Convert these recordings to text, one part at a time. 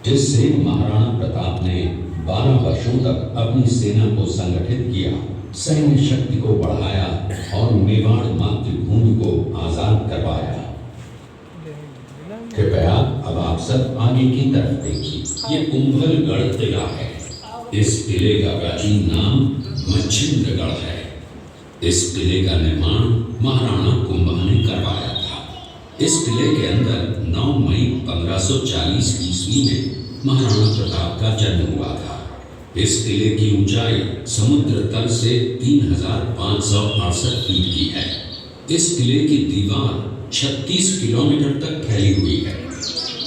जिससे महाराणा प्रताप ने 12 वर्षों तक अपनी सेना को संगठित किया, सैन्य शक्ति को बढ़ाया और मेवाड़ मातृभूमि को आजाद करवाया। कृपया अब आप सब आगे की तरफ देखिए। ये कुंभलगढ़ किला है। इस किले का प्राचीन नाम मच्छिंद्रगढ़ है। इस किले का निर्माण महाराणा कुंभा ने करवाया था। इस किले के अंदर 9 मई 1540 ईस्वी में महाराणा प्रताप का जन्म हुआ था। इस किले की ऊंचाई समुद्र तल से 3568 फीट की है। इस किले की दीवार 36 किलोमीटर तक फैली हुई है।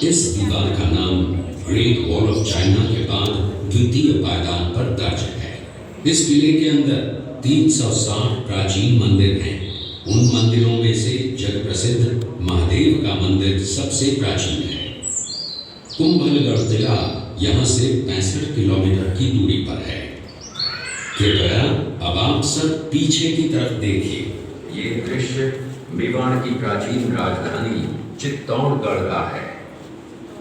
इस दीवार का नाम ग्रेट वॉल ऑफ चाइना के बाद द्वितीय पायदान पर दर्ज है। इस किले के अंदर 360 प्राचीन मंदिर हैं। उन मंदिरों में से जग प्रसिद्ध महादेव का मंदिर सबसे प्राचीन है। कुंभलगढ़ किला यहाँ से 65 किलोमीटर की दूरी पर है। कृपया अब आप सब पीछे की तरफ देखिए। ये दृश्य मेवाड़ की प्राचीन राजधानी चित्तौड़गढ़ का है।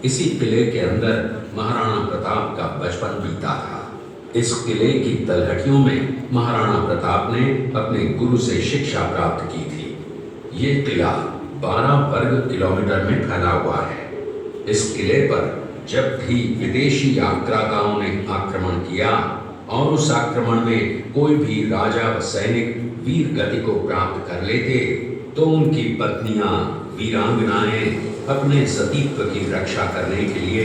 इसी किले के अंदर महाराणा प्रताप का बचपन बीता था। इस किले की तलहटियों में महाराणा प्रताप ने अपने गुरु से शिक्षा प्राप्त की थी। ये किला 12 वर्ग किलोमीटर में फैला हुआ है। इस किले पर जब भी विदेशी आक्रांताओं ने आक्रमण किया और उस आक्रमण में कोई भी राजा व सैनिक वीर गति को प्राप्त कर लेते तो उनकी पत्नियां वीरांगनाएं अपने सतीत्व की रक्षा करने के लिए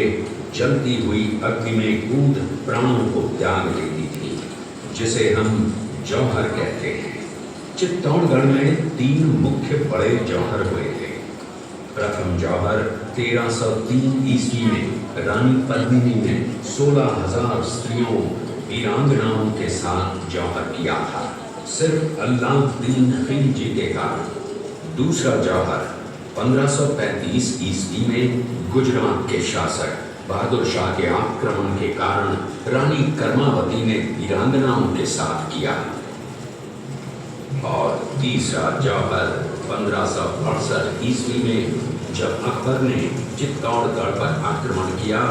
जलती हुई अग्नि में कूद प्राणों को त्याग देती थी, जिसे हम जौहर कहते हैं। चित्तौड़गढ़ में 3 मुख्य बड़े जौहर हुए थे। प्रथम जौहर 1303 ईस्वी में रानी पद्मिनी ने 16,000 स्त्रियों वीरांगनाओं के साथ जौहर किया था, सिर्फ अल्लाउद्दीन खिलजी के कारण। दूसरा जौहर 1535 ईस्वी में गुजरात के शासक बहादुर शाह के आक्रमण के कारण रानी कर्मावती ने वीरांगनाओं के साथ किया। और तीसरा जौहर 1568 ईस्वी में जब अकबर ने चित्तौड़गढ़ पर आक्रमण किया,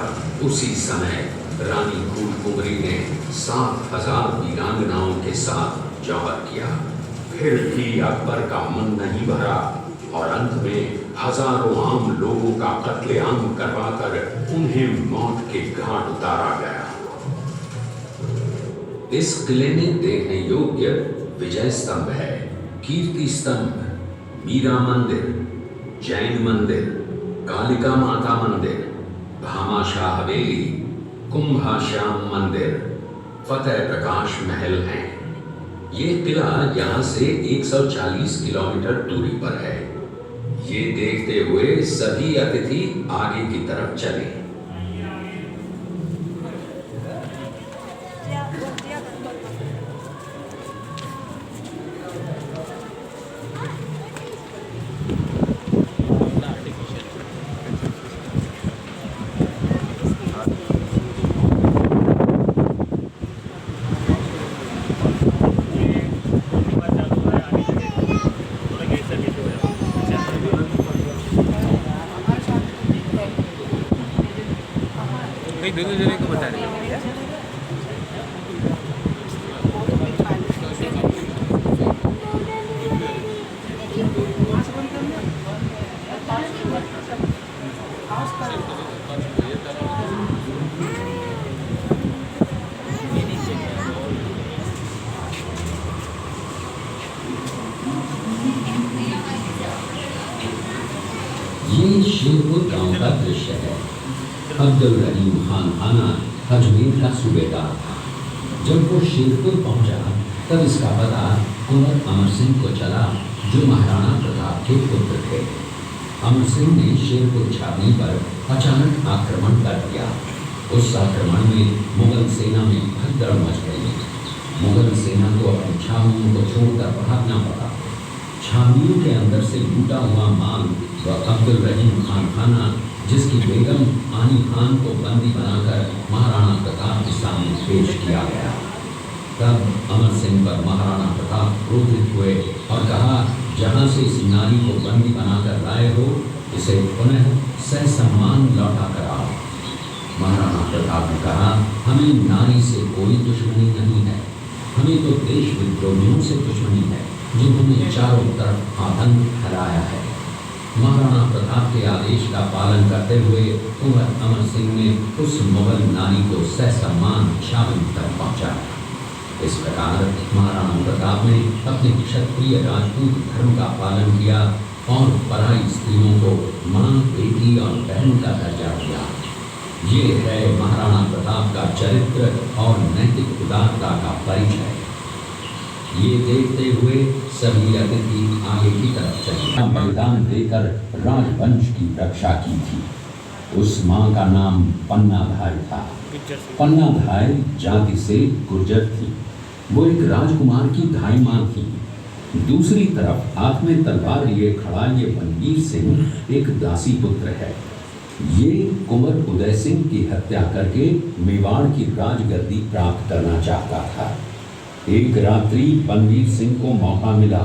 उसी समय रानी फूलकुंवरी ने 7,000 वीरांगनाओं के साथ जौहर किया। फिर भी अकबर का मन नहीं भरा और अंत में हजारों आम लोगों का कत्लेआम करवाकर उन्हें मौत के घाट उतारा गया। इस किले में देखने योग्य विजय स्तंभ है, कीर्ति स्तंभ, मीरा मंदिर, जैन मंदिर, कालिका माता मंदिर, भामाशाह हवेली, कुंभाश्याम मंदिर, फतेह प्रकाश महल हैं। ये किला यहाँ से 140 किलोमीटर दूरी पर है। ये देखते हुए सभी अतिथि आगे की तरफ चले। दोनों जने को बता रहे हैं। ये शेरपुर गांव का दृश्य है। अब्दुल रहीम खान खाना अजमेर का सूबेदार था। जब वो शेरपुर पहुंचा तब इसका पता कुंवर अमर सिंह को चला, जो महाराणा प्रताप के पुत्र थे। अमर सिंह ने शेरपुर छावनी पर अचानक आक्रमण कर दिया। उस आक्रमण में मुगल सेना में भगदड़ मच गई। मुगल सेना को अपनी छावनियों को छोड़कर भागना पड़ा। छावनियों के अंदर से लूटा हुआ माल व अब्दुल रहीम खान खाना, जिसकी बेगम आनी खान को बंदी बनाकर महाराणा प्रताप के सामने पेश किया गया। तब अमर सिंह पर महाराणा प्रताप क्रोधित हुए और कहा, जहाँ से इस नारी को बंदी बनाकर लाए हो, इसे पुनः ससम्मान लौटा कर आओ। महाराणा प्रताप ने कहा, हमें नारी से कोई दुश्मनी नहीं है, हमें तो देश विद्रोहियों से दुश्मनी है जिन्होंने चारों तरफ आतंक फैलाया है। महाराणा प्रताप के आदेश का पालन करते हुए कुंवर अमर सिंह ने उस मुगल नारी को ससम्मान छावनी तक पहुंचाया। इस प्रकार महाराणा प्रताप ने अपने क्षत्रिय राजपूत धर्म का पालन किया और पराई स्त्रियों को मां, बेटी और बहन का दर्जा दिया। ये है महाराणा प्रताप का चरित्र और नैतिक उदारता का परिचय। ये देखते हुए सभी अतिथि आगे की तरफ चले। बलिदान देकर राजवंश की रक्षा की थी। उस मां का नाम पन्नाधाय था। पन्नाधाय जाति से गुर्जर थी। वो एक राजकुमार की धाई मां थी। दूसरी तरफ हाथ में तलवार लिए खड़ा ये बनवीर सिंह एक दासी पुत्र है। ये कुंवर उदय सिंह की हत्या करके मेवाड़ की राजगद्दी प्राप्त करना चाहता था। एक रात्रि बनवीर सिंह को मौका मिला।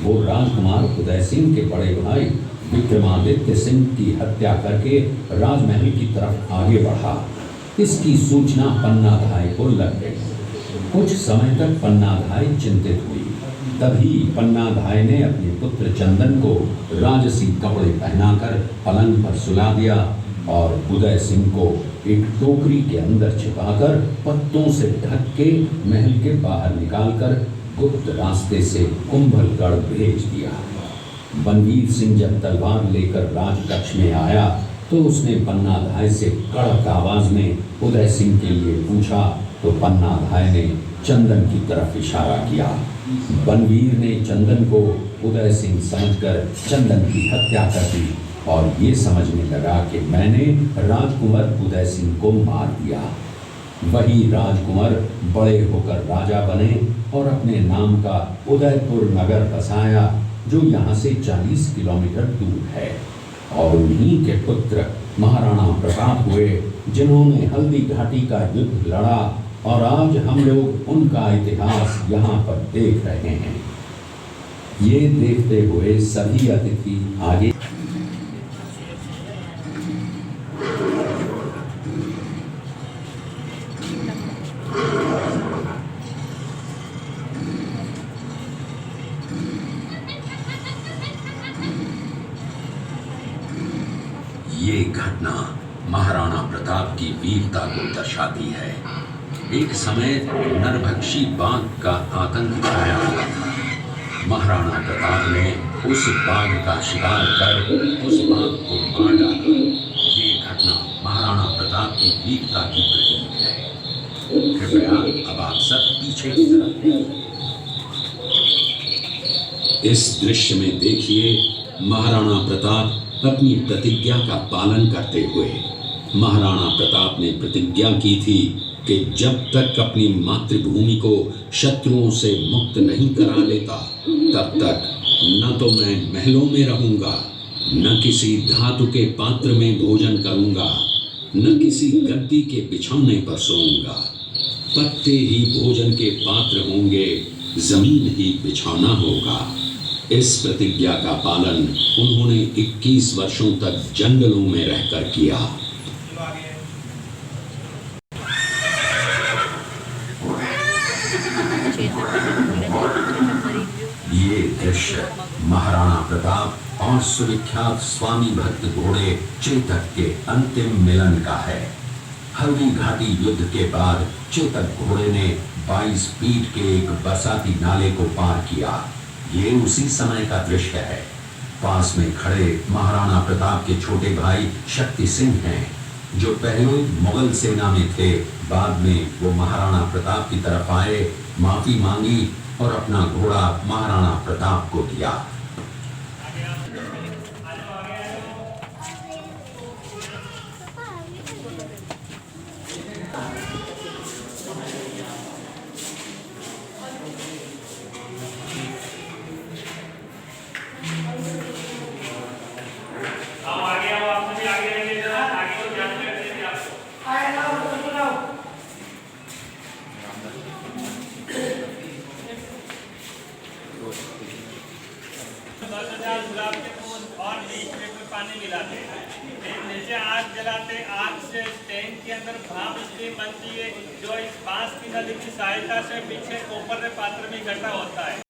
वो राजकुमार उदय सिंह के बड़े भाई विक्रमादित्य सिंह की हत्या करके राजमहल की तरफ आगे बढ़ा। इसकी सूचना पन्नाधाय को लग गई। कुछ समय तक पन्नाधाय चिंतित हुई। तभी पन्नाधाय ने अपने पुत्र चंदन को राजसी कपड़े पहनाकर पलंग पर सुला दिया और उदय सिंह को एक टोकरी के अंदर छिपाकर पत्तों से ढक के महल के बाहर निकालकर गुप्त रास्ते से कुंभलगढ़ भेज दिया। बनवीर सिंह जब तलवार लेकर राजकक्ष में आया तो उसने पन्नाधाय से कड़क आवाज में उदय सिंह के लिए पूछा तो पन्नाधाय ने चंदन की तरफ इशारा किया। बनवीर ने चंदन को उदय सिंह समझकर चंदन की हत्या कर दी और ये समझने लगा कि मैंने राजकुमार उदय सिंह को मार दिया। वही राजकुमार बड़े होकर राजा बने और अपने नाम का उदयपुर नगर बसाया जो यहाँ से 40 किलोमीटर दूर है। और उन्हीं के पुत्र महाराणा प्रताप हुए जिन्होंने हल्दी घाटी का युद्ध लड़ा और आज हम लोग उनका इतिहास यहाँ पर देख रहे हैं। ये देखते हुए सभी अतिथि आगे ये घटना महाराणा प्रताप की वीरता को दर्शाती है। एक समय नरभक्षी बाघ का आतंक छाया हुआ था। महाराणा प्रताप ने उस बाघ का शिकार कर उस बाघ को मार डाला। ये घटना महाराणा प्रताप की वीरता की प्रतीक है। कृपया अब आप सब पीछे की तरफ देखिए। इस दृश्य में देखिए महाराणा प्रताप अपनी प्रतिज्ञा का पालन करते हुए। महाराणा प्रताप ने प्रतिज्ञा की थी कि जब तक अपनी मातृभूमि को शत्रुओं से मुक्त नहीं करा लेता तब तक न तो मैं महलों में रहूंगा, न किसी धातु के पात्र में भोजन करूंगा, न किसी गद्दी के बिछौने पर सोऊंगा। पत्ते ही भोजन के पात्र होंगे, जमीन ही बिछौना होगा। इस प्रतिज्ञा का पालन उन्होंने 21 वर्षों तक जंगलों में रहकर किया। ये दृश्य महाराणा प्रताप और सुविख्यात स्वामी भक्त घोड़े चेतक के अंतिम मिलन का है। हल्दी घाटी युद्ध के बाद चेतक घोड़े ने 22 फीट के एक बरसाती नाले को पार किया। ये उसी समय का दृश्य है। पास में खड़े महाराणा प्रताप के छोटे भाई शक्ति सिंह हैं, जो पहले मुगल सेना में थे। बाद में वो महाराणा प्रताप की तरफ आए, माफी मांगी और अपना घोड़ा महाराणा प्रताप को दिया। इसके अंदर भाप स्टीम बनती है जो इस बांस की नली की सहायता से पीछे ऊपर पात्र में इकट्ठा होता है।